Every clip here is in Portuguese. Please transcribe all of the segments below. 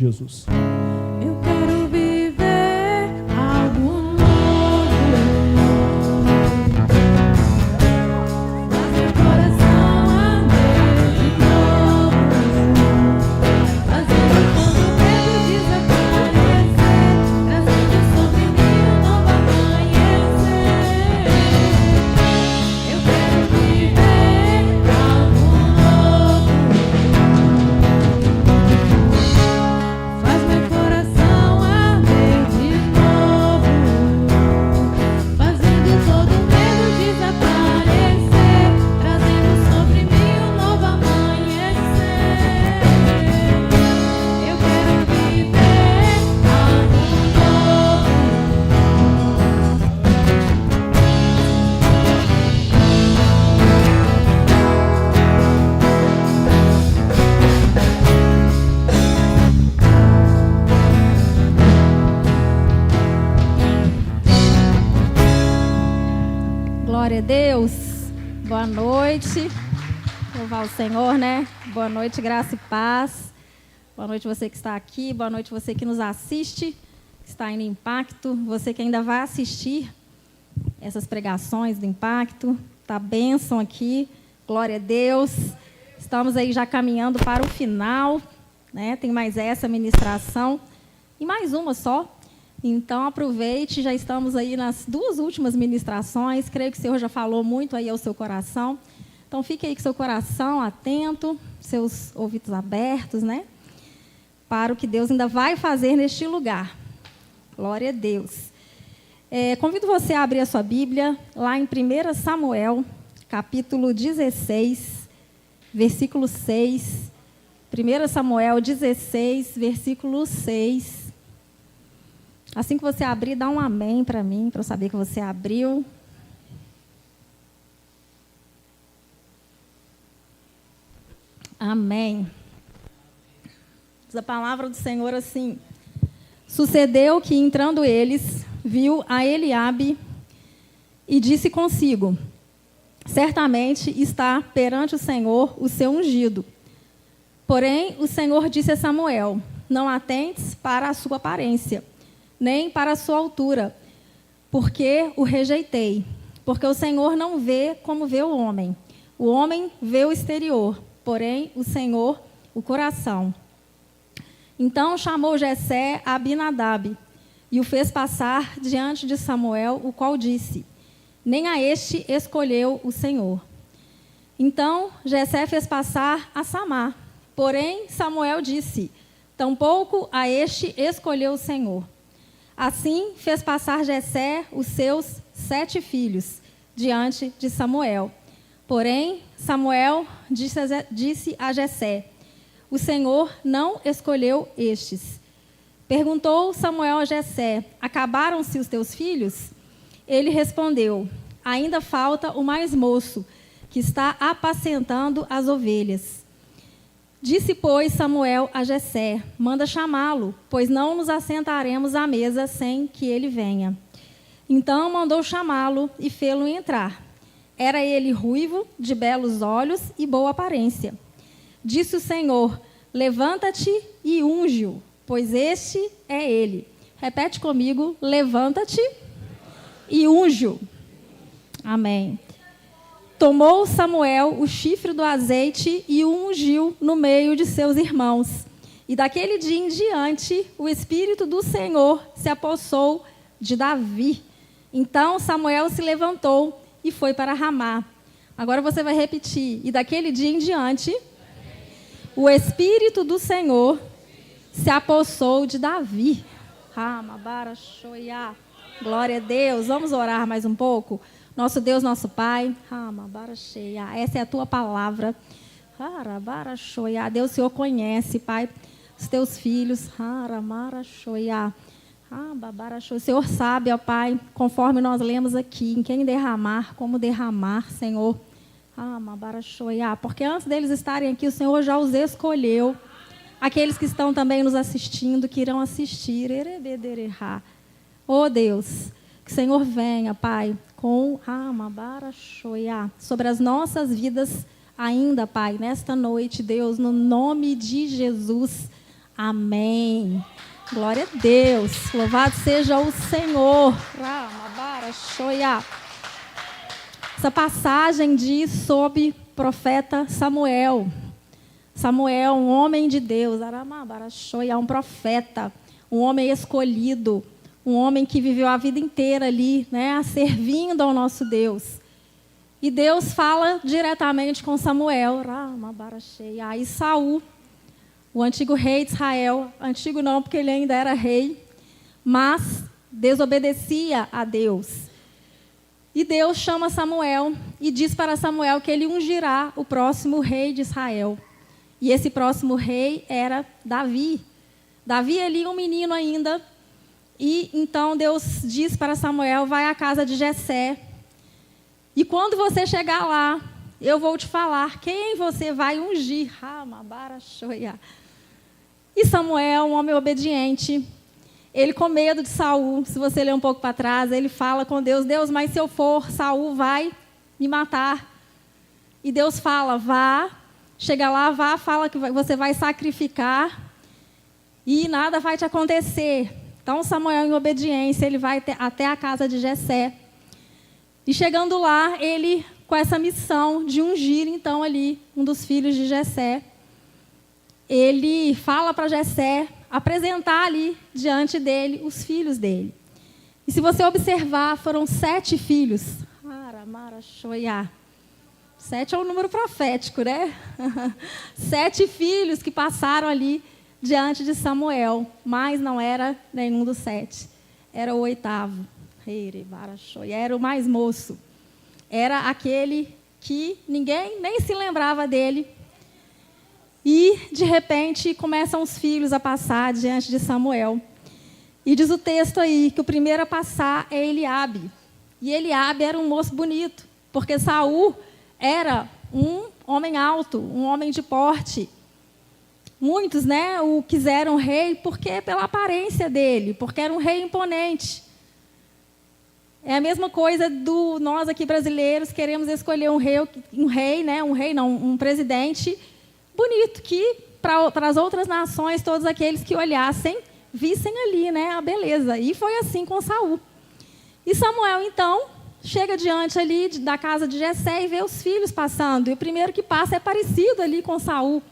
Jesus. Eu quero viver algo novo. Faz meu coração arder de novo, fazendo todo medo desaparecer, trazendo sobre mim um novo amanhecer. Eu quero viver algo novo. Faz meu coração arder de novo, fazendo todo medo desaparecer, trazendo sobre mim um novo amanhecer. Eu quero viver algo novo. Glória a Deus, boa noite, louvar o Senhor, né? Boa noite, graça e paz. Boa noite você que está aqui, boa noite você que nos assiste, que está aí no Impacto, você que ainda vai assistir essas pregações do Impacto, tá bênção aqui, glória a Deus. Estamos aí já caminhando para o final, né? Tem mais essa ministração e mais uma só. Então, aproveite, já estamos aí nas duas últimas ministrações, creio que o Senhor já falou muito aí ao seu coração. Então, fique aí com seu coração atento, seus ouvidos abertos, né? Para o que Deus ainda vai fazer neste lugar. Glória a Deus. Convido você a abrir a sua Bíblia, lá em 1 Samuel, capítulo 16, versículo 6. 1 Samuel 16, versículo 6. Assim que você abrir, dá um amém para mim, para eu saber que você abriu. Amém. Diz a palavra do Senhor assim: sucedeu que, entrando eles, viu a Eliabe e disse consigo: certamente está perante o Senhor o seu ungido. Porém, o Senhor disse a Samuel: não atentes para a sua aparência, nem para a sua altura, porque o rejeitei. Porque o Senhor não vê como vê o homem. O homem vê o exterior, porém o Senhor o coração. Então chamou Jessé a Abinadab e o fez passar diante de Samuel, o qual disse: nem a este escolheu o Senhor. Então Jessé fez passar a Samá, porém Samuel disse: tampouco a este escolheu o Senhor. Assim fez passar Jessé os seus 7 filhos diante de Samuel. Porém, Samuel disse a Jessé: o Senhor não escolheu estes. Perguntou Samuel a Jessé: acabaram-se os teus filhos? Ele respondeu: ainda falta o mais moço, que está apacentando as ovelhas. Disse, pois, Samuel a Jessé: manda chamá-lo, pois não nos assentaremos à mesa sem que ele venha. Então mandou chamá-lo e fê-lo entrar. Era ele ruivo, de belos olhos e boa aparência. Disse o Senhor: levanta-te e unge-o, pois este é ele. Repete comigo: levanta-te e unge-o. Amém. Tomou Samuel o chifre do azeite e o ungiu no meio de seus irmãos. E daquele dia em diante, o Espírito do Senhor se apossou de Davi. Então Samuel se levantou e foi para Ramá. Agora você vai repetir. E daquele dia em diante, o Espírito do Senhor se apossou de Davi. Glória a Deus. Vamos orar mais um pouco? Nosso Deus, nosso Pai, essa é a Tua palavra. Deus, o Senhor conhece, Pai, os Teus filhos. O Senhor sabe, ó Pai, conforme nós lemos aqui, em quem derramar, como derramar, Senhor. Porque antes deles estarem aqui, o Senhor já os escolheu. Aqueles que estão também nos assistindo, que irão assistir. Oh Deus, que o Senhor venha, Pai, com sobre as nossas vidas ainda, Pai, nesta noite, Deus, no nome de Jesus. Amém. Glória a Deus. Louvado seja o Senhor. Essa passagem diz sobre o profeta Samuel. Samuel, um homem de Deus, um profeta, um homem escolhido, um homem que viveu a vida inteira ali, né, servindo ao nosso Deus. E Deus fala diretamente com Samuel. Aí Saul, o antigo rei de Israel, antigo não, porque ele ainda era rei, mas desobedecia a Deus. E Deus chama Samuel e diz para Samuel que ele ungirá o próximo rei de Israel. E esse próximo rei era Davi. Davi ali, um menino ainda. E então Deus diz para Samuel, vai à casa de Jessé. E quando você chegar lá, eu vou te falar quem você vai ungir. E Samuel, um homem obediente, ele com medo de Saul, se você ler um pouco para trás, ele fala com Deus, Deus, mas se eu for, Saul vai me matar. E Deus fala, vá, chega lá, vá, fala que você vai sacrificar e nada vai te acontecer. Então Samuel, em obediência, ele vai até a casa de Jessé. E chegando lá, ele com essa missão de ungir, então, ali, um dos filhos de Jessé, ele fala para Jessé apresentar ali, diante dele, os filhos dele. E se você observar, foram 7 filhos. 7 é um número profético, né? 7 filhos que passaram ali diante de Samuel, mas não era nenhum dos 7. Era o 8º. Era o mais moço. Era aquele que ninguém nem se lembrava dele. E, de repente, começam os filhos a passar diante de Samuel. E diz o texto aí que o primeiro a passar é Eliabe. E Eliabe era um moço bonito, porque Saul era um homem alto, um homem de porte. Muitos, né, o quiseram rei porque pela aparência dele, porque era um rei imponente. É a mesma coisa do nós aqui brasileiros queremos escolher um presidente bonito, que para as outras nações, todos aqueles que olhassem, vissem ali, né, a beleza. E foi assim com Saul. E Samuel, então, chega diante ali da casa de Jessé e vê os filhos passando. E o primeiro que passa é parecido ali com Saul,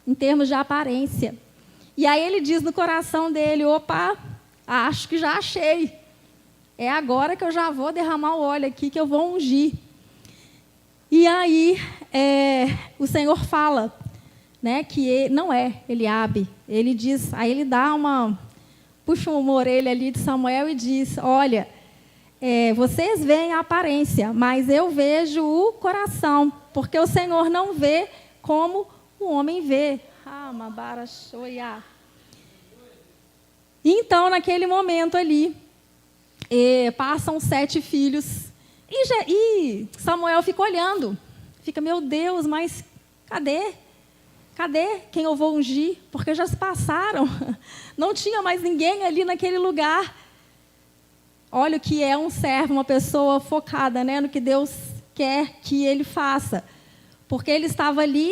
em termos de aparência. E aí ele diz no coração dele, opa, acho que já achei. É agora que eu já vou derramar o óleo aqui, que eu vou ungir. E aí o Senhor fala, né, que não é Eliabe. Ele diz, aí ele puxa uma orelha ali de Samuel e diz, olha, vocês veem a aparência, mas eu vejo o coração, porque o Senhor não vê como o homem vê. Então, naquele momento ali, passam 7 filhos. E Samuel fica olhando. Fica, meu Deus, mas cadê? Cadê quem eu vou ungir? Porque já se passaram. Não tinha mais ninguém ali naquele lugar. Olha o que é um servo, uma pessoa focada, né, no que Deus quer que ele faça. Porque ele estava ali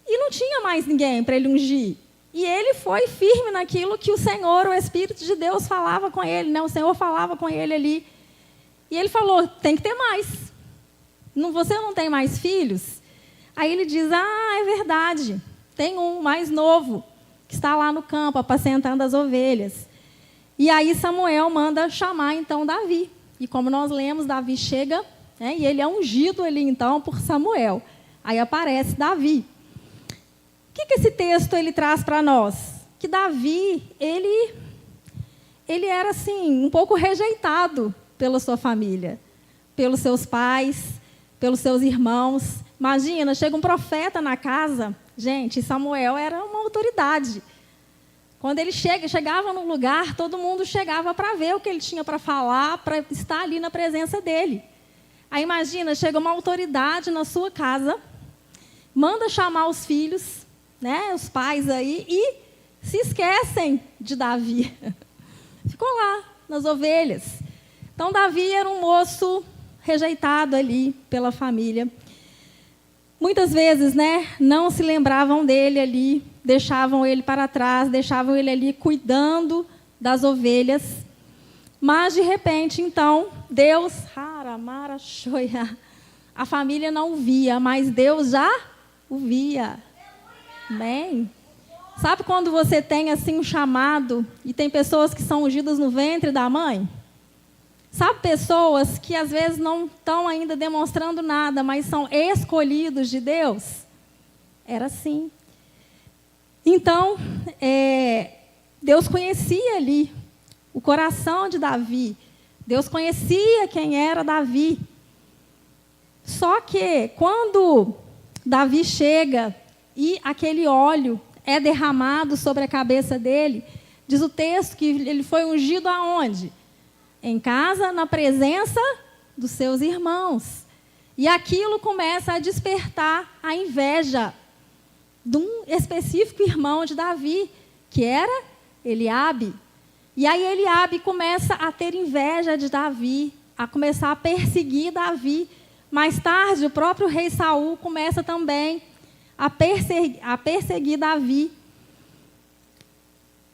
e não tinha mais ninguém para ele ungir. E ele foi firme naquilo que o Senhor, o Espírito de Deus, falava com ele, né? O Senhor falava com ele ali. E ele falou, tem que ter mais. Você não tem mais filhos? Aí ele diz, é verdade. Tem um mais novo, que está lá no campo, apacentando as ovelhas. E aí Samuel manda chamar, então, Davi. E como nós lemos, Davi chega, né? E ele é ungido ali, então, por Samuel. Aí aparece Davi. O que esse texto ele traz para nós? Que Davi, ele era assim, um pouco rejeitado pela sua família, pelos seus pais, pelos seus irmãos. Imagina, chega um profeta na casa. Gente, Samuel era uma autoridade. Quando ele chegava num lugar, todo mundo chegava para ver o que ele tinha para falar, para estar ali na presença dele. Aí imagina, chega uma autoridade na sua casa, manda chamar os filhos, né, os pais aí, e se esquecem de Davi. Ficou lá, nas ovelhas. Então, Davi era um moço rejeitado ali pela família. Muitas vezes, né, não se lembravam dele ali deixavam ele para trás, deixavam ele ali cuidando das ovelhas. Mas, de repente, então, Deus, a família não via, mas Deus já o via. Amém? Sabe quando você tem assim um chamado e tem pessoas que são ungidas no ventre da mãe? Sabe pessoas que às vezes não estão ainda demonstrando nada, mas são escolhidos de Deus? Era assim. Então, Deus conhecia ali o coração de Davi. Deus conhecia quem era Davi. Só que quando Davi chega e aquele óleo é derramado sobre a cabeça dele, diz o texto que ele foi ungido aonde? Em casa, na presença dos seus irmãos. E aquilo começa a despertar a inveja de um específico irmão de Davi, que era Eliabe. E aí Eliabe começa a ter inveja de Davi, a começar a perseguir Davi. Mais tarde, o próprio rei Saul começa também a perseguir Davi.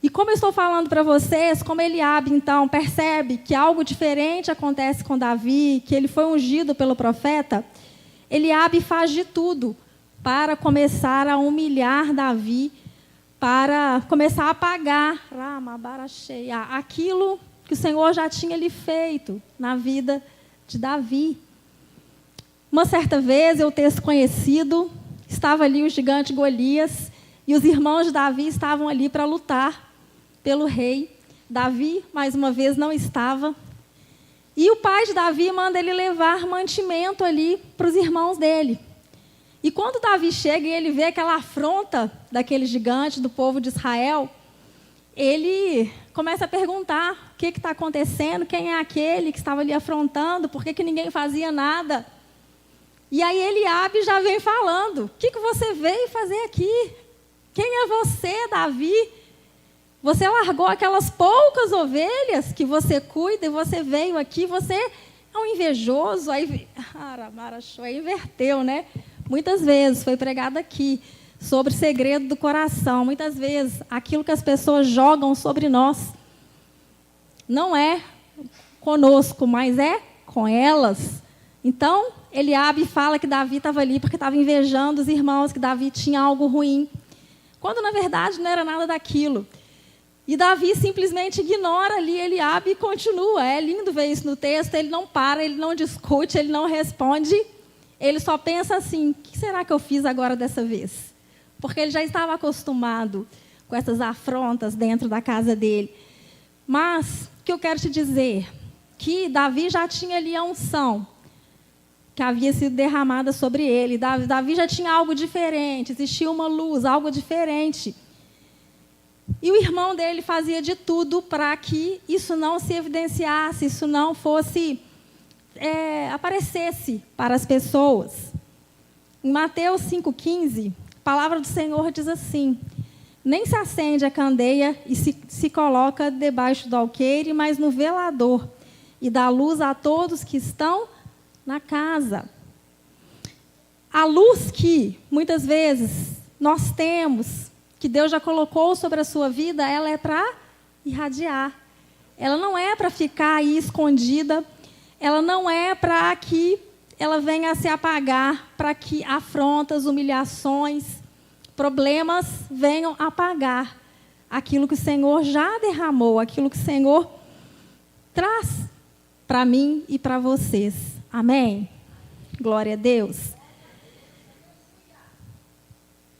E como eu estou falando para vocês, como Eliabe, então, percebe que algo diferente acontece com Davi, que ele foi ungido pelo profeta, Eliabe faz de tudo para começar a humilhar Davi, para começar a apagar aquilo que o Senhor já tinha lhe feito na vida de Davi. Uma certa vez, o texto conhecido, estava ali o gigante Golias, e os irmãos de Davi estavam ali para lutar pelo rei. Davi, mais uma vez, não estava. E o pai de Davi manda ele levar mantimento ali para os irmãos dele. E quando Davi chega e ele vê aquela afronta daquele gigante, do povo de Israel, ele começa a perguntar o que está acontecendo, quem é aquele que estava ali afrontando, por que ninguém fazia nada. E aí Eliabe já vem falando, o que você veio fazer aqui? Quem é você, Davi? Você largou aquelas poucas ovelhas que você cuida e você veio aqui, você é um invejoso. Aí inverteu, né? Muitas vezes foi pregado aqui sobre o segredo do coração. Muitas vezes aquilo que as pessoas jogam sobre nós não é conosco, mas é com elas. Então, Eliabe fala que Davi estava ali porque estava invejando os irmãos, que Davi tinha algo ruim, quando na verdade não era nada daquilo. E Davi simplesmente ignora ali Eliabe e continua. É lindo ver isso no texto, ele não para, ele não discute, ele não responde, ele só pensa assim, o que será que eu fiz agora dessa vez? Porque ele já estava acostumado com essas afrontas dentro da casa dele. Mas, o que eu quero te dizer? Que Davi já tinha ali a unção que havia sido derramada sobre ele. Davi já tinha algo diferente, existia uma luz, algo diferente. E o irmão dele fazia de tudo para que isso não se evidenciasse, isso não fosse, aparecesse para as pessoas. Em Mateus 5,15, a palavra do Senhor diz assim: nem se acende a candeia e se coloca debaixo do alqueire, mas no velador, e dá luz a todos que estão na casa. A luz que, muitas vezes, nós temos, que Deus já colocou sobre a sua vida, ela é para irradiar. Ela não é para ficar aí escondida, ela não é para que ela venha a se apagar, para que afrontas, humilhações, problemas venham apagar aquilo que o Senhor já derramou, aquilo que o Senhor traz para mim e para vocês. Amém? Glória a Deus.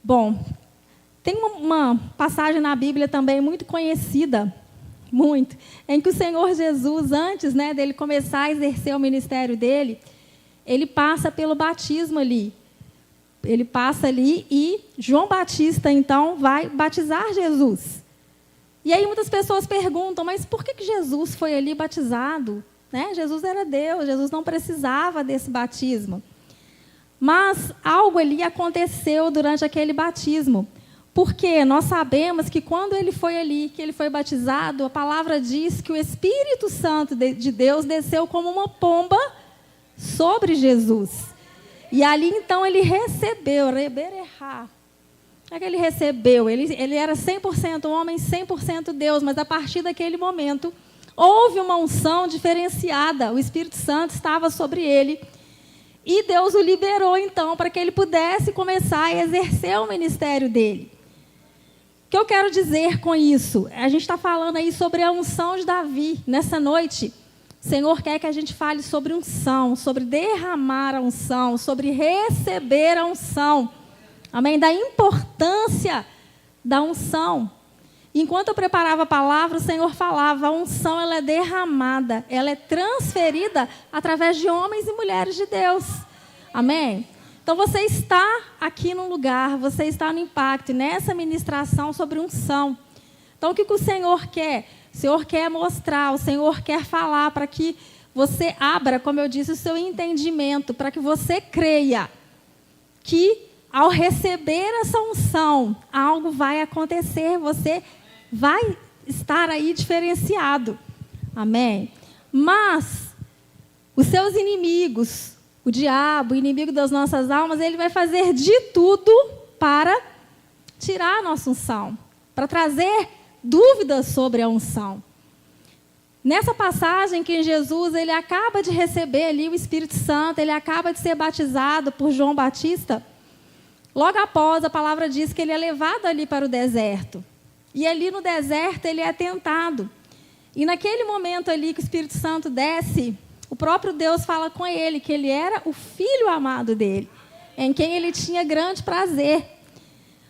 Bom, tem uma passagem na Bíblia também muito conhecida, muito, em que o Senhor Jesus, antes, dele começar a exercer o ministério dele, ele passa pelo batismo ali. Ele passa ali e João Batista, então, vai batizar Jesus. E aí muitas pessoas perguntam, mas por que Jesus foi ali batizado? Jesus era Deus, Jesus não precisava desse batismo. Mas algo ali aconteceu durante aquele batismo. Porque nós sabemos que quando ele foi ali, que ele foi batizado, a palavra diz que o Espírito Santo de Deus desceu como uma pomba sobre Jesus. E ali então ele recebeu, Não é que ele recebeu, ele era 100% homem, 100% Deus, mas a partir daquele momento, houve uma unção diferenciada, o Espírito Santo estava sobre ele, e Deus o liberou, então, para que ele pudesse começar a exercer o ministério dele. O que eu quero dizer com isso? A gente está falando aí sobre a unção de Davi. Nessa noite, o Senhor quer que a gente fale sobre unção, sobre derramar a unção, sobre receber a unção. Amém? Da importância da unção. Enquanto eu preparava a palavra, o Senhor falava, a unção ela é derramada, ela é transferida através de homens e mulheres de Deus. Amém? Então você está aqui no lugar, você está no impacto, nessa ministração sobre unção. Então o que o Senhor quer? O Senhor quer mostrar, o Senhor quer falar para que você abra, como eu disse, o seu entendimento, para que você creia que ao receber essa unção, algo vai acontecer, você vai estar aí diferenciado. Amém? Mas os seus inimigos, o diabo, o inimigo das nossas almas, ele vai fazer de tudo para tirar a nossa unção, para trazer dúvidas sobre a unção. Nessa passagem que Jesus ele acaba de receber ali o Espírito Santo, ele acaba de ser batizado por João Batista. Logo após, a palavra diz que ele é levado ali para o deserto. E ali no deserto ele é tentado. E naquele momento ali que o Espírito Santo desce, o próprio Deus fala com ele que ele era o filho amado dele, em quem ele tinha grande prazer.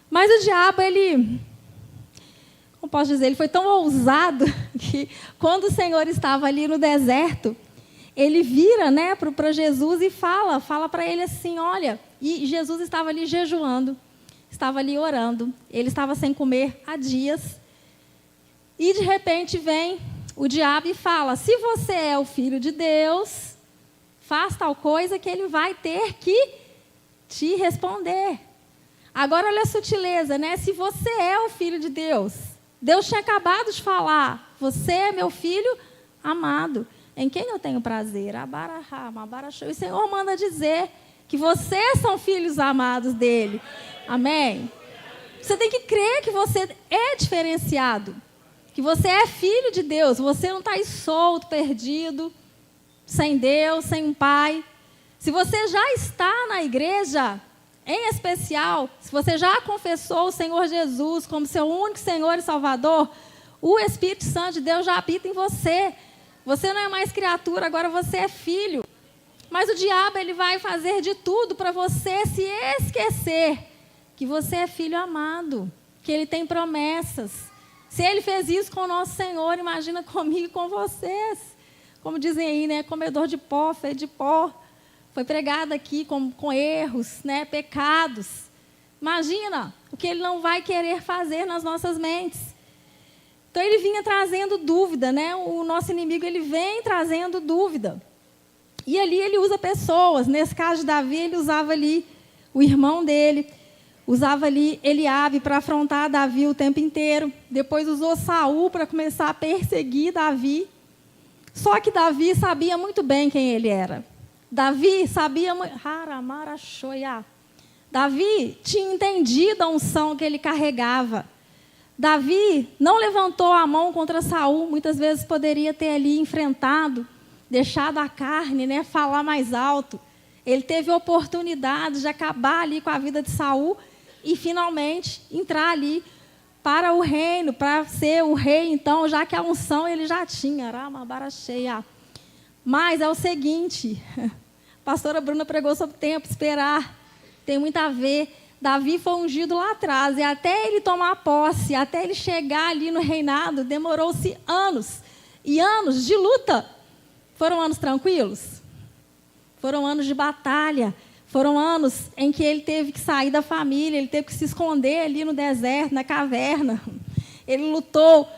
Mas o diabo, como posso dizer, ele foi tão ousado que quando o Senhor estava ali no deserto, ele vira, né, para Jesus e fala para ele assim, olha, e Jesus estava ali jejuando, estava ali orando, ele estava sem comer há dias, e de repente vem o diabo e fala, se você é o filho de Deus, faz tal coisa que ele vai ter que te responder. Agora olha a sutileza, né? Se você é o filho de Deus, Deus tinha acabado de falar, você é meu filho amado, em quem eu tenho prazer. O Senhor manda dizer que vocês são filhos amados dele. Amém? Você tem que crer que você é diferenciado, que você é filho de Deus, você não está aí solto, perdido, sem Deus, sem um pai. Se você já está na igreja, em especial, se você já confessou o Senhor Jesus como seu único Senhor e Salvador, o Espírito Santo de Deus já habita em você. Você não é mais criatura, agora você é filho. Mas o diabo ele vai fazer de tudo para você se esquecer que você é filho amado, que ele tem promessas. Se ele fez isso com o nosso Senhor, imagina comigo e com vocês. Como dizem aí, né? Comedor de pó, feito de pó. Foi pregado aqui com erros, né? Pecados. Imagina o que ele não vai querer fazer nas nossas mentes. Então ele vinha trazendo dúvida, né? O nosso inimigo ele vem trazendo dúvida. E ali ele usa pessoas. Nesse caso de Davi, ele usava ali o irmão dele, usava ali Eliabe para afrontar Davi o tempo inteiro. Depois usou Saul para começar a perseguir Davi. Só que Davi sabia muito bem quem ele era. Davi sabia muito. Davi tinha entendido a unção que ele carregava. Davi não levantou a mão contra Saul. Muitas vezes poderia ter ali enfrentado, deixado a carne, né, falar mais alto. Ele teve oportunidade de acabar ali com a vida de Saul e finalmente entrar ali para o reino, para ser o rei, então, já que a unção ele já tinha. Mas é o seguinte, a pastora Bruna pregou sobre tempo, esperar, tem muito a ver. Davi foi ungido lá atrás, e até ele tomar posse, até ele chegar ali no reinado, demorou-se anos, e anos de luta. Foram anos tranquilos? Foram anos de batalha, foram anos em que ele teve que sair da família, ele teve que se esconder ali no deserto, na caverna. Ele lutou,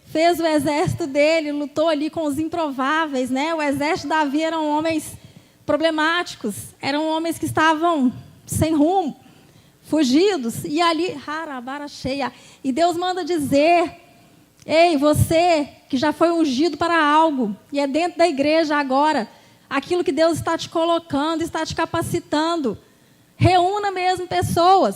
fez o exército dele, lutou ali com os improváveis, né? O exército de Davi eram homens problemáticos, eram homens que estavam sem rumo, fugidos, e ali, e Deus manda dizer, ei, você que já foi ungido para algo, e é dentro da igreja agora, aquilo que Deus está te colocando, está te capacitando, reúna mesmo pessoas,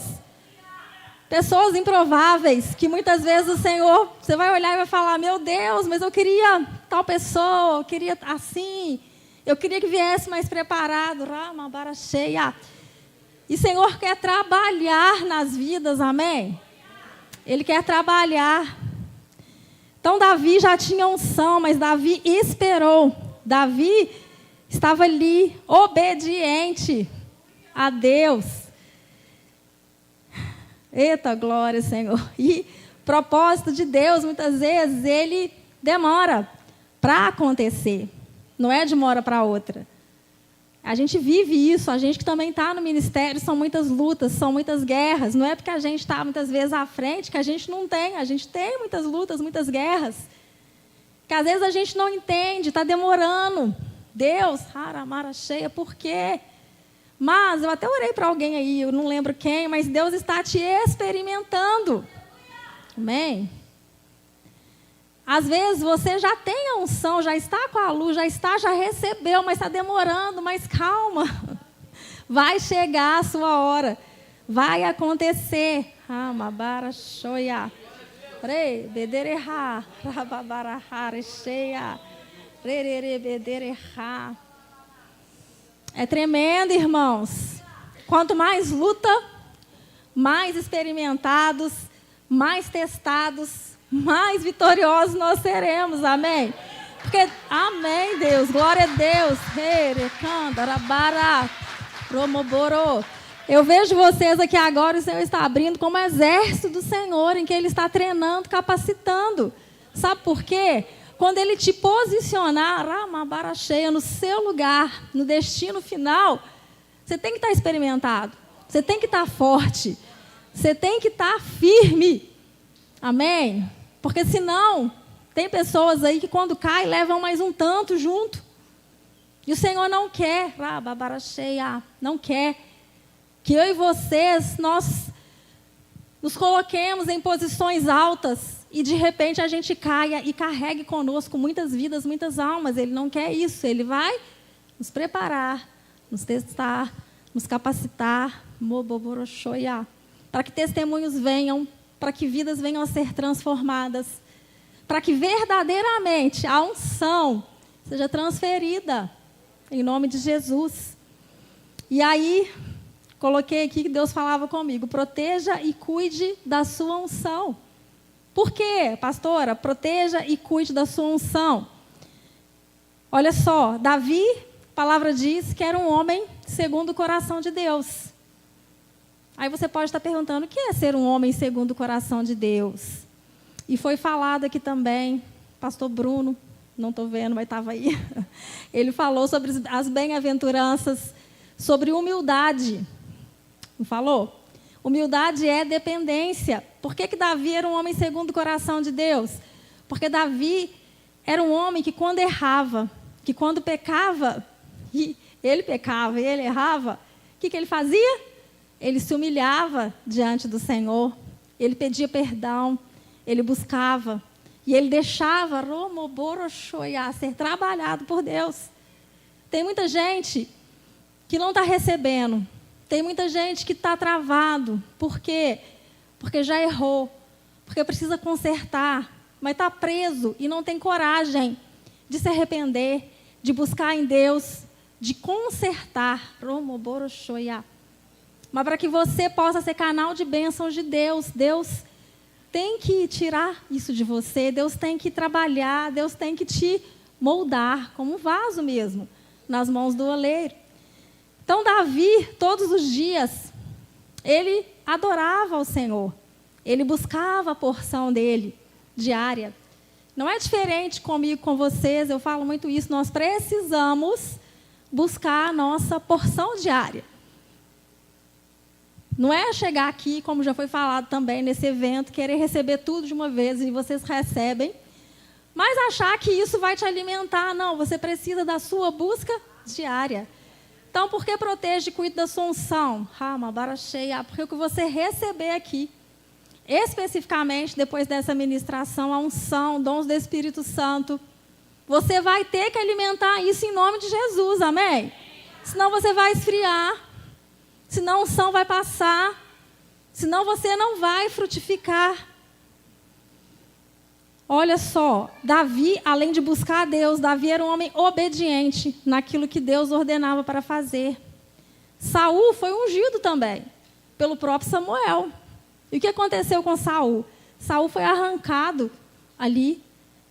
Pessoas improváveis, que muitas vezes o Senhor, você vai olhar e vai falar, meu Deus, mas eu queria tal pessoa, eu queria assim, eu queria que viesse mais preparado. Ramabara cheia. E o Senhor quer trabalhar nas vidas, amém? Ele quer trabalhar. Então, Davi já tinha unção, mas Davi esperou. Davi estava ali, obediente a Deus. Eita glória, Senhor. E o propósito de Deus, muitas vezes, ele demora para acontecer. Não é de uma hora para outra. A gente vive isso, a gente que também está no ministério, são muitas lutas, são muitas guerras. Não é porque a gente está muitas vezes à frente que a gente não tem. A gente tem muitas lutas, muitas guerras. Que às vezes a gente não entende, está demorando. Deus, haramara cheia, por quê? Mas eu até orei para alguém aí, eu não lembro quem, mas Deus está te experimentando. Amém? Às vezes você já tem a unção, já está com a luz, já recebeu, mas está demorando, mas calma. Vai chegar a sua hora. Vai acontecer. Amabara shoya. Re bedererá, rababarahara cheia. Rerere bedererá. É tremendo, irmãos. Quanto mais luta, mais experimentados, mais testados, mais vitoriosos nós seremos, amém? Porque, amém, Deus, glória a Deus. Eu vejo vocês aqui agora, o Senhor está abrindo como exército do Senhor, em que Ele está treinando, capacitando. Sabe por quê? Quando Ele te posicionar, Ramabara cheia, no seu lugar, no destino final, você tem que estar experimentado, você tem que estar forte, você tem que estar firme. Amém? Porque senão, tem pessoas aí que quando caem, levam mais um tanto junto. E o Senhor não quer, Ramabara cheia, não quer que eu e vocês, nós nos coloquemos em posições altas, e de repente a gente caia e carregue conosco muitas vidas, muitas almas. Ele não quer isso. Ele vai nos preparar, nos testar, nos capacitar, para que testemunhos venham, para que vidas venham a ser transformadas, para que verdadeiramente a unção seja transferida, em nome de Jesus. E aí, coloquei aqui que Deus falava comigo, proteja e cuide da sua unção. Por quê, pastora? Proteja e cuide da sua unção. Olha só, Davi, a palavra diz que era um homem segundo o coração de Deus. Aí você pode estar perguntando, o que é ser um homem segundo o coração de Deus? E foi falado aqui também, pastor Bruno, não estou vendo, mas estava aí. Ele falou sobre as bem-aventuranças, sobre humildade. Não falou? Humildade é dependência. Por que Davi era um homem segundo o coração de Deus? Porque Davi era um homem que quando errava, que quando pecava, e ele pecava e ele errava, o que ele fazia? Ele se humilhava diante do Senhor, ele pedia perdão, ele buscava, e ele deixava ser trabalhado por Deus. Tem muita gente que não está recebendo. Tem muita gente que está travado. Por quê? Porque já errou. Porque precisa consertar. Mas está preso e não tem coragem de se arrepender, de buscar em Deus, de consertar. Mas para que você possa ser canal de bênçãos de Deus, Deus tem que tirar isso de você. Deus tem que trabalhar. Deus tem que te moldar como um vaso mesmo, nas mãos do oleiro. Então, Davi, todos os dias, ele adorava ao Senhor. Ele buscava a porção dele, diária. Não é diferente comigo, com vocês, eu falo muito isso. Nós precisamos buscar a nossa porção diária. Não é chegar aqui, como já foi falado também nesse evento, querer receber tudo de uma vez e vocês recebem, mas achar que isso vai te alimentar. Não, você precisa da sua busca diária. Então, por que protege e cuida da sua unção? Porque o que você receber aqui, especificamente depois dessa ministração, a unção, dons do Espírito Santo, você vai ter que alimentar isso em nome de Jesus, amém? Senão você vai esfriar, senão a unção vai passar, Senão você não vai frutificar. Olha só, Davi, além de buscar a Deus, Davi era um homem obediente naquilo que Deus ordenava para fazer. Saul foi ungido também, pelo próprio Samuel. E o que aconteceu com Saul? Saul foi arrancado ali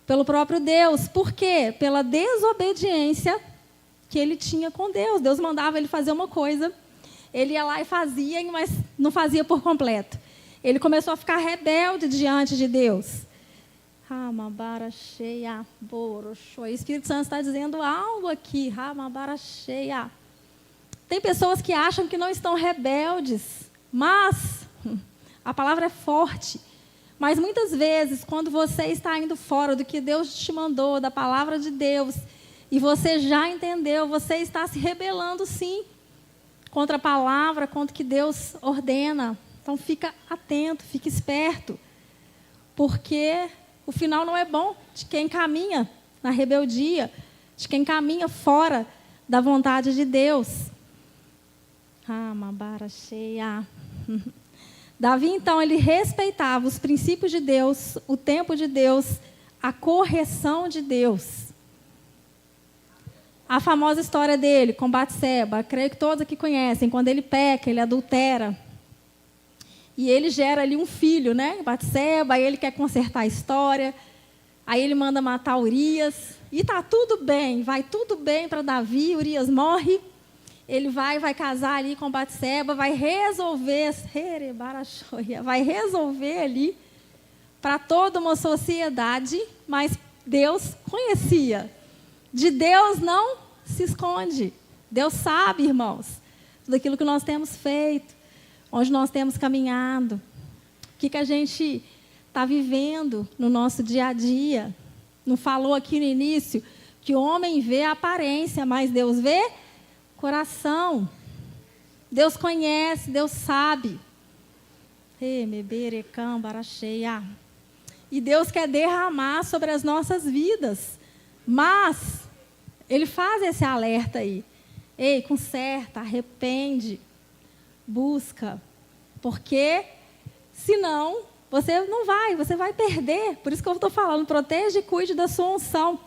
pelo próprio Deus. Por quê? Pela desobediência que ele tinha com Deus. Deus mandava ele fazer uma coisa, ele ia lá e fazia, mas não fazia por completo. Ele começou a ficar rebelde diante de Deus. Ramabara cheia, boroxô. O Espírito Santo está dizendo algo aqui. Ramabara cheia. Tem pessoas que acham que não estão rebeldes, mas a palavra é forte. Mas muitas vezes, quando você está indo fora do que Deus te mandou, da palavra de Deus, e você já entendeu, você está se rebelando sim, contra a palavra, contra o que Deus ordena. Então fica atento, fica esperto, porque o final não é bom de quem caminha na rebeldia, de quem caminha fora da vontade de Deus. Mabara cheia. Davi, então, ele respeitava os princípios de Deus, o tempo de Deus, a correção de Deus. A famosa história dele com Batseba, creio que todos aqui conhecem, quando ele peca, ele adultera. E ele gera ali um filho, né? Batseba, aí ele quer consertar a história, aí ele manda matar Urias, e está tudo bem, vai tudo bem para Davi, Urias morre. Ele vai casar ali com Batseba, vai resolver ali para toda uma sociedade, mas Deus conhecia. De Deus não se esconde. Deus sabe, irmãos, tudo aquilo que nós temos feito, onde nós temos caminhado, o que a gente está vivendo no nosso dia a dia. Não falou aqui no início que o homem vê a aparência, mas Deus vê coração. Deus conhece, Deus sabe. E Deus quer derramar sobre as nossas vidas. Mas Ele faz esse alerta aí. Ei, conserta, arrepende, busca. Porque senão você não vai, você vai perder. Por isso que eu estou falando, proteja e cuide da sua unção,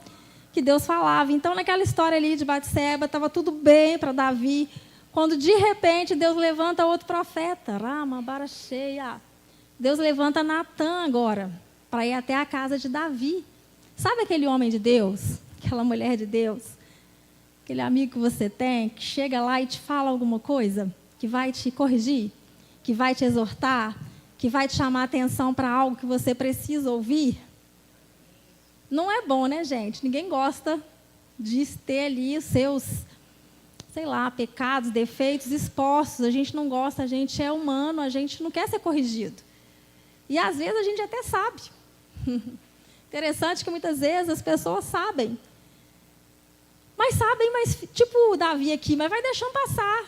que Deus falava. Então, naquela história ali de Batseba, estava tudo bem para Davi, quando de repente Deus levanta outro profeta, Ramabara cheia. Deus levanta Natã agora, para ir até a casa de Davi. Sabe aquele homem de Deus, aquela mulher de Deus, aquele amigo que você tem, que chega lá e te fala alguma coisa, que vai te corrigir, que vai te exortar, que vai te chamar a atenção para algo que você precisa ouvir? Não é bom, né, gente? Ninguém gosta de ter ali os seus, sei lá, pecados, defeitos expostos. A gente não gosta, a gente é humano, a gente não quer ser corrigido. E às vezes a gente até sabe. Interessante que muitas vezes as pessoas sabem. Mas sabem, mas tipo o Davi aqui, mas vai deixando passar.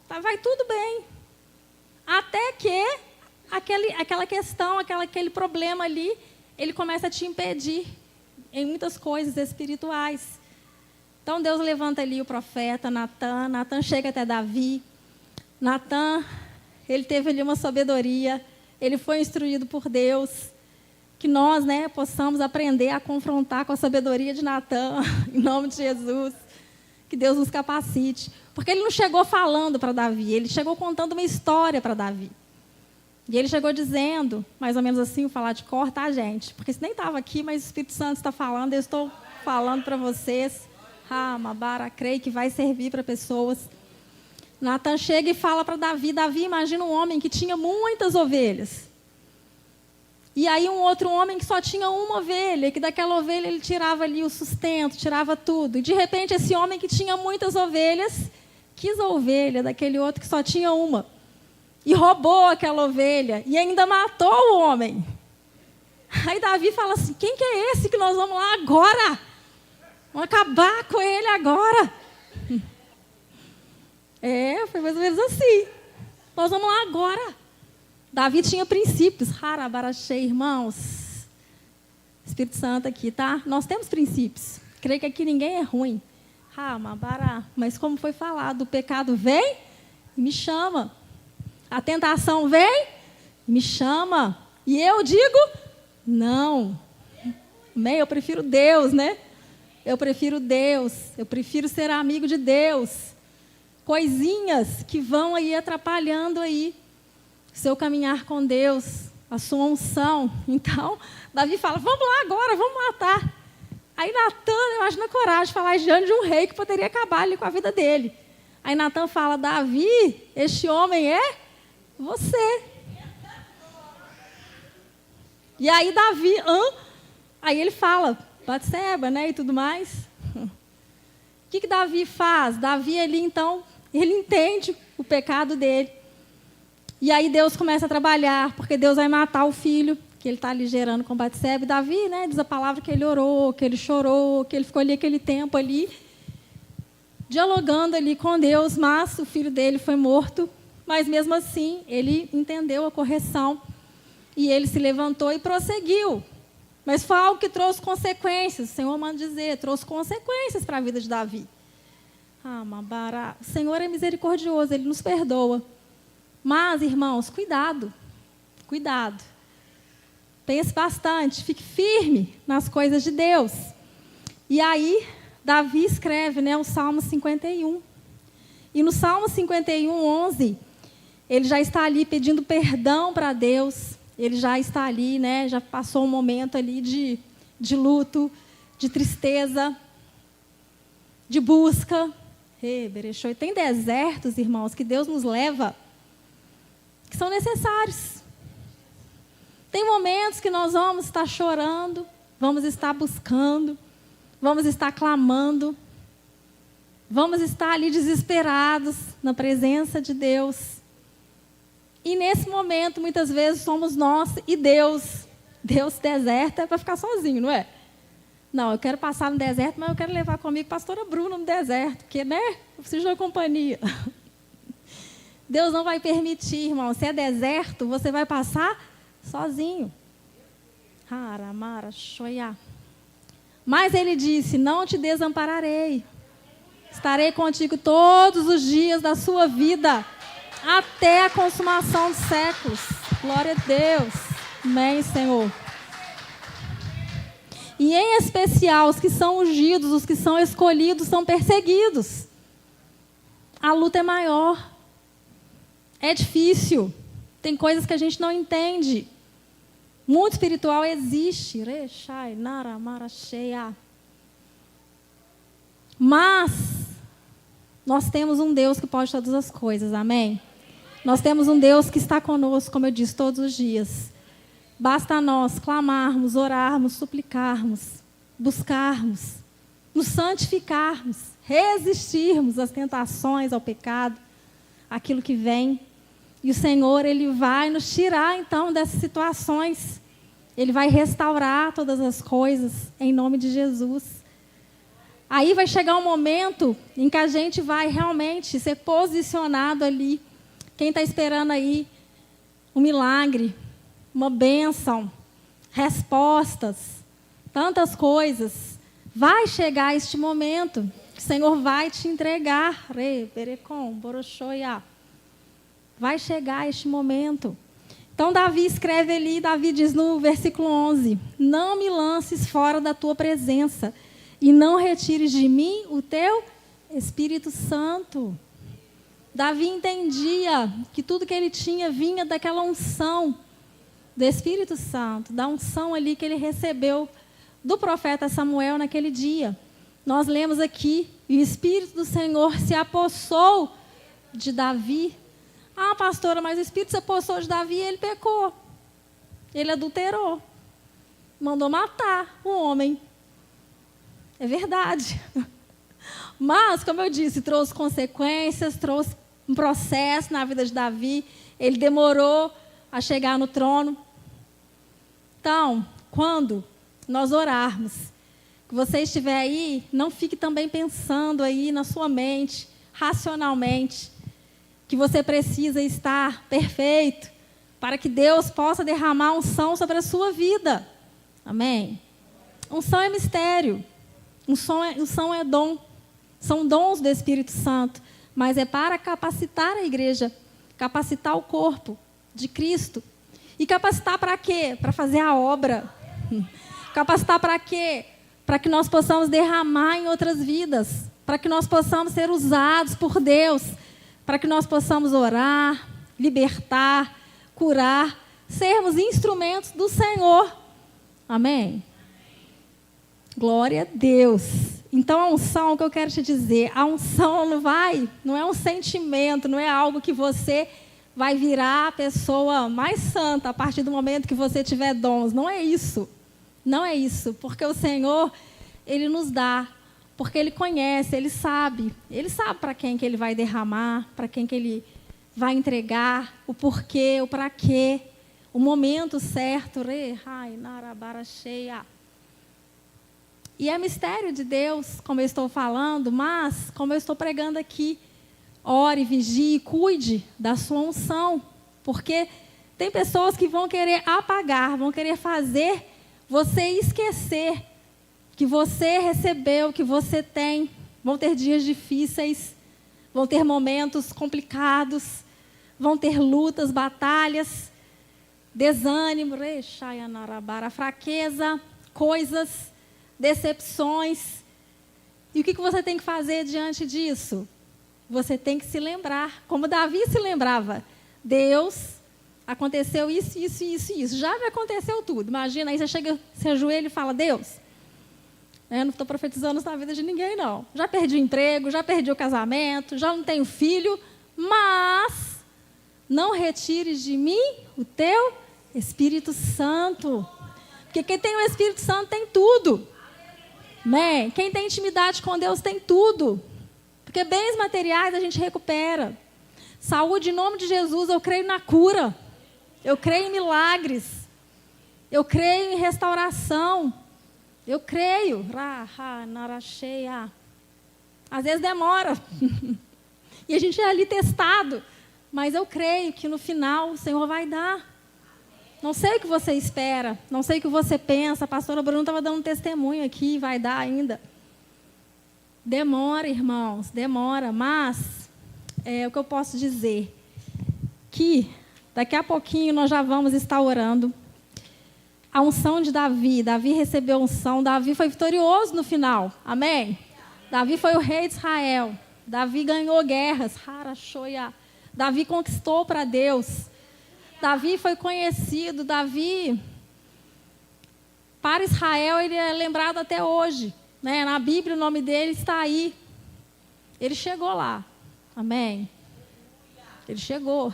Tá, vai tudo bem. Até que aquela questão, aquele problema ali, ele começa a te impedir em muitas coisas espirituais. Então Deus levanta ali o profeta Natã. Natã chega até Davi. Natã, ele teve ali uma sabedoria, ele foi instruído por Deus. Que nós, né, possamos aprender a confrontar com a sabedoria de Natã, em nome de Jesus. Que Deus nos capacite. Porque ele não chegou falando para Davi, ele chegou contando uma história para Davi. E ele chegou dizendo, mais ou menos assim, vou falar de cor, tá, gente? Porque isso nem estava aqui, mas o Espírito Santo está falando, eu estou falando para vocês. Mabara, creio que vai servir para pessoas. Natã chega e fala para Davi. Davi, imagina um homem que tinha muitas ovelhas. E aí um outro homem que só tinha uma ovelha, que daquela ovelha ele tirava ali o sustento, tirava tudo. E de repente esse homem que tinha muitas ovelhas, quis a ovelha daquele outro que só tinha uma. E roubou aquela ovelha. E ainda matou o homem. Aí Davi fala assim, quem que é esse que nós vamos lá agora? Vamos acabar com ele agora. Foi mais ou menos assim. Nós vamos lá agora. Davi tinha princípios. Harabarachei, irmãos. Espírito Santo aqui, tá? Nós temos princípios. Creio que aqui ninguém é ruim. Mas como foi falado, o pecado vem e me chama. A tentação vem, me chama. E eu digo, não. Amém? Eu prefiro Deus, né? Eu prefiro Deus. Eu prefiro ser amigo de Deus. Coisinhas que vão aí atrapalhando aí o seu caminhar com Deus, a sua unção. Então, Davi fala, vamos lá agora, vamos matar. Aí Natan, imagina a coragem de falar diante de um rei que poderia acabar ali com a vida dele. Aí Natan fala, Davi, este homem é você. E aí Davi, aí ele fala, Batseba, né, e tudo mais. O que Davi faz? Davi ali, então, ele entende o pecado dele. E aí Deus começa a trabalhar, porque Deus vai matar o filho que ele está ali gerando com Batseba. E Davi, né, diz a palavra que ele orou, que ele chorou, que ele ficou ali aquele tempo ali, dialogando ali com Deus, mas o filho dele foi morto. Mas mesmo assim, ele entendeu a correção e ele se levantou e prosseguiu. Mas foi algo que trouxe consequências. O Senhor manda dizer, trouxe consequências para a vida de Davi. Mabará. O Senhor é misericordioso, Ele nos perdoa. Mas, irmãos, cuidado. Cuidado. Pense bastante, fique firme nas coisas de Deus. E aí, Davi escreve, né, o Salmo 51. E no Salmo 51, 11, ele já está ali pedindo perdão para Deus. Ele já está ali, né, já passou um momento ali de luto, de tristeza, de busca. E tem desertos, irmãos, que Deus nos leva, que são necessários. Tem momentos que nós vamos estar chorando, vamos estar buscando, vamos estar clamando, vamos estar ali desesperados na presença de Deus. E nesse momento, muitas vezes, somos nós e Deus. Deus deserta para ficar sozinho, não é? Não, eu quero passar no deserto, mas eu quero levar comigo a pastora Bruna no deserto, porque, né, eu preciso de uma companhia. Deus não vai permitir, irmão. Se é deserto, você vai passar sozinho. Mas ele disse, não te desampararei. Estarei contigo todos os dias da sua vida, até a consumação dos séculos. Glória a Deus. Amém, Senhor. E em especial, os que são ungidos, os que são escolhidos, são perseguidos. A luta é maior. É difícil. Tem coisas que a gente não entende. Mundo espiritual existe. Mas nós temos um Deus que pode todas as coisas. Amém? Nós temos um Deus que está conosco, como eu disse, todos os dias. Basta nós clamarmos, orarmos, suplicarmos, buscarmos, nos santificarmos, resistirmos às tentações, ao pecado, aquilo que vem. E o Senhor, Ele vai nos tirar, então, dessas situações. Ele vai restaurar todas as coisas, em nome de Jesus. Aí vai chegar um momento em que a gente vai realmente ser posicionado ali. Quem está esperando aí um milagre, uma bênção, respostas, tantas coisas. Vai chegar este momento que o Senhor vai te entregar. Vai chegar este momento. Então, Davi escreve ali, Davi diz no versículo 11, não me lances fora da tua presença e não retires de mim o teu Espírito Santo. Davi entendia que tudo que ele tinha vinha daquela unção do Espírito Santo, da unção ali que ele recebeu do profeta Samuel naquele dia. Nós lemos aqui, e o Espírito do Senhor se apossou de Davi. Pastora, mas o Espírito se apossou de Davi e ele pecou. Ele adulterou. Mandou matar o homem. É verdade. Mas, como eu disse, trouxe consequências, trouxe um processo na vida de Davi. Ele demorou a chegar no trono. Então, quando nós orarmos, que você estiver aí, não fique também pensando aí na sua mente, racionalmente, que você precisa estar perfeito para que Deus possa derramar unção sobre a sua vida. Amém? Unção é mistério. Unção é dom. São dons do Espírito Santo. Mas é para capacitar a igreja capacitar o corpo de Cristo. E capacitar para quê? Para fazer a obra. Capacitar para quê? Para que nós possamos derramar em outras vidas, para que nós possamos ser usados por Deus, para que nós possamos orar, libertar, curar, sermos instrumentos do Senhor. Amém? Glória a Deus. Então, a unção, o que eu quero te dizer, a unção não é um sentimento, não é algo que você vai virar a pessoa mais santa a partir do momento que você tiver dons. Não é isso. Não é isso. Porque o Senhor, Ele nos dá. Porque Ele conhece, Ele sabe. Ele sabe para quem que Ele vai derramar, para quem que Ele vai entregar, o porquê, o para quê, o momento certo. E é mistério de Deus, como eu estou falando, mas, como eu estou pregando aqui, ore, vigie, cuide da sua unção. Porque tem pessoas que vão querer apagar, vão querer fazer você esquecer que você recebeu, que você tem. Vão ter dias difíceis, vão ter momentos complicados, vão ter lutas, batalhas, desânimo, fraqueza, coisas, decepções. E o que você tem que fazer diante disso? Você tem que se lembrar, como Davi se lembrava. Deus, aconteceu isso, isso, isso, isso. Já me aconteceu tudo. Imagina, aí você chega, se ajoelha e fala, Deus, eu não estou profetizando isso na vida de ninguém, não. Já perdi o emprego, já perdi o casamento, já não tenho filho, mas não retires de mim o teu Espírito Santo. Porque quem tem o Espírito Santo tem tudo. Amém? Quem tem intimidade com Deus tem tudo. Porque bens materiais a gente recupera. Saúde, em nome de Jesus, eu creio na cura. Eu creio em milagres. Eu creio em restauração. Eu creio. Às vezes demora. E a gente é ali testado. Mas eu creio que no final o Senhor vai dar. Não sei o que você espera, não sei o que você pensa. A pastora Bruna estava dando um testemunho aqui, vai dar ainda. Demora, irmãos, demora. Mas, o que eu posso dizer? Que daqui a pouquinho nós já vamos estar orando. A unção de Davi. Davi recebeu unção. Davi foi vitorioso no final. Amém? Davi foi o rei de Israel. Davi ganhou guerras. Davi conquistou para Deus. Davi foi conhecido, Davi, para Israel, ele é lembrado até hoje. Né? Na Bíblia, o nome dele está aí. Ele chegou lá. Amém? Ele chegou.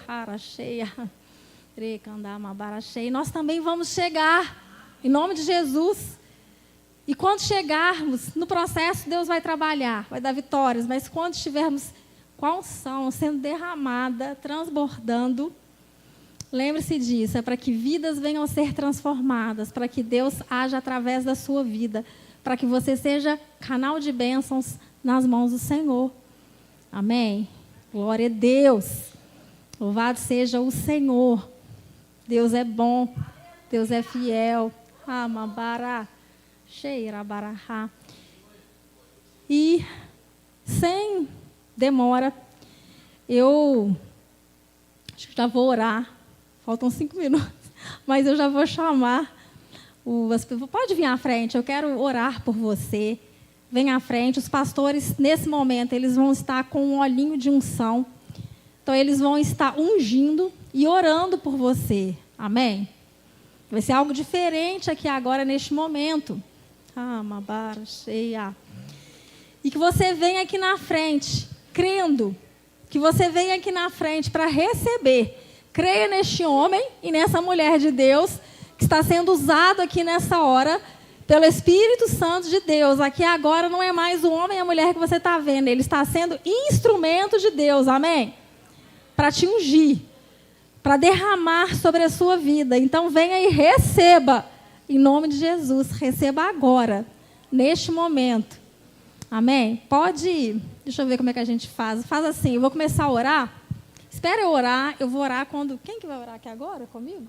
E nós também vamos chegar, em nome de Jesus. E quando chegarmos, no processo, Deus vai trabalhar, vai dar vitórias. Mas quando estivermos com a unção sendo derramada, transbordando, lembre-se disso, é para que vidas venham a ser transformadas, para que Deus haja através da sua vida, para que você seja canal de bênçãos nas mãos do Senhor. Amém? Glória a Deus. Louvado seja o Senhor. Deus é bom, Deus é fiel. E, sem demora, eu acho que já vou orar. Faltam 5 minutos, mas eu já vou chamar as pessoas. Pode vir à frente, eu quero orar por você. Vem à frente. Os pastores, nesse momento, eles vão estar com um olhinho de unção. Então, eles vão estar ungindo e orando por você. Amém? Vai ser algo diferente aqui agora, neste momento. E que você venha aqui na frente, crendo. Que você venha aqui na frente para receber. Creia neste homem e nessa mulher de Deus que está sendo usado aqui nessa hora pelo Espírito Santo de Deus. Aqui agora não é mais o homem e a mulher que você está vendo. Ele está sendo instrumento de Deus, amém? Para te ungir, para derramar sobre a sua vida. Então venha e receba, em nome de Jesus. Receba agora, neste momento. Amém? Pode ir. Deixa eu ver como é que a gente faz. Faz assim, eu vou começar a orar. Espera eu orar, eu vou orar quando... Quem que vai orar aqui agora comigo?